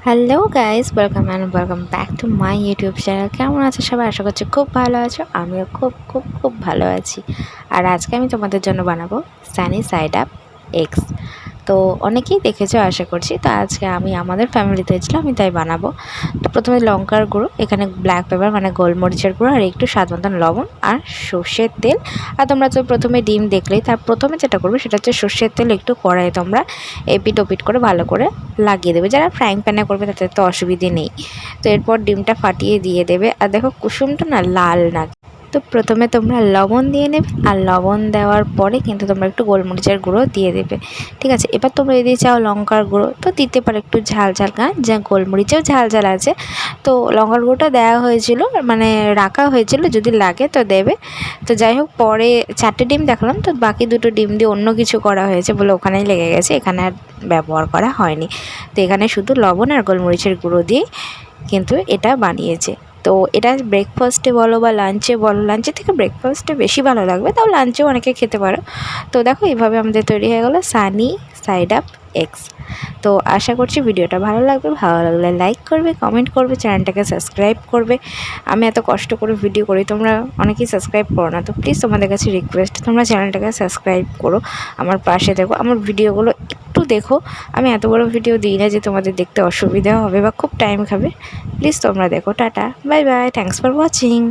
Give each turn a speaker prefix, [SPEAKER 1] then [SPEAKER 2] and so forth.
[SPEAKER 1] Hello guys, welcome back to my YouTube channel. কেমন আছো সবাই? আশা করছি খুব ভালো আছো। আমিও খুব খুব খুব ভালো আছি। আর আজকে আমি তোমাদের জন্য বানাবো সানি সাইড আপ এগস। তো অনেকেই দেখেছো আশা করছি। তো আজকে আমি আমাদের ফ্যামিলিতে ছিলাম, আমি তাই বানাবো। তো প্রথমে লঙ্কার গুঁড়ো, এখানে ব্ল্যাক পেপার মানে গোলমরিচের গুঁড়ো, আর একটু স্বাদ মতন লবণ আর সর্ষের তেল। আর তোমরা তো প্রথমে ডিম দেখলেই, তার প্রথমে যেটা করবে সেটা হচ্ছে সর্ষের তেল একটু কড়াইয়ে তোমরা এপিট ওপিট করে ভালো করে লাগিয়ে দেবে। যারা ফ্রাইং প্যানে করবে তাদের তো অসুবিধে নেই। তো এরপর ডিমটা ফাটিয়ে দিয়ে দেবে। আর দেখো কুসুমটা না লাল না, তো প্রথমে তোমরা লবণ দিয়ে নেবে, আর লবণ দেওয়ার পরে কিন্তু তোমরা একটু গোলমরিচের গুঁড়ো দিয়ে দেবে। ঠিক আছে, এবার তোমরা যদি চাও লঙ্কার গুঁড়ো তো দিতে পারো, একটু ঝাল ঝাল, যা গোলমরিচেও ঝাল ঝাল আছে। তো লঙ্কার গুঁড়োটা দেওয়া হয়েছিল, মানে রাখা হয়েছিল, যদি লাগে তো দেবে। তো যাই হোক, পরে 4টে ডিম দেখলাম, তো বাকি 2টো ডিম দিয়ে অন্য কিছু করা হয়েছে বলে ওখানেই লেগে গেছে, এখানে আর ব্যবহার করা হয়নি। তো এখানে শুধু লবণ আর গোলমরিচের গুঁড়ো দিয়ে কিন্তু এটা বানিয়েছে। তো এটা ব্রেকফাস্টে বলো বা লাঞ্চে বলো, লাঞ্চের থেকে ব্রেকফাস্টে বেশি ভালো লাগবে, তাও লাঞ্চেও অনেকে খেতে পারো। তো দেখো এইভাবে আমাদের তৈরি হয়ে গেলো সানি সাইড আপ এগস। তো আশা করছি ভিডিওটা ভালো লাগবে। ভালো লাগলে লাইক করবে, কমেন্ট করবে, চ্যানেলটাকে সাবস্ক্রাইব করবে। আমি এত কষ্ট করে ভিডিও করি, তোমরা অনেকেই সাবস্ক্রাইব করো না, তো প্লিজ তোমাদের কাছে রিকোয়েস্ট, তোমরা চ্যানেলটাকে সাবস্ক্রাইব করো, আমার পাশে দেখো, আমার ভিডিওগুলো একটু দেখো। আমি এত বড় ভিডিও দিই না যে তোমাদের দেখতে অসুবিধা হবে বা খুব টাইম খাবে। প্লিজ তোমরা দেখো। Tata, bye bye, thanks for watching.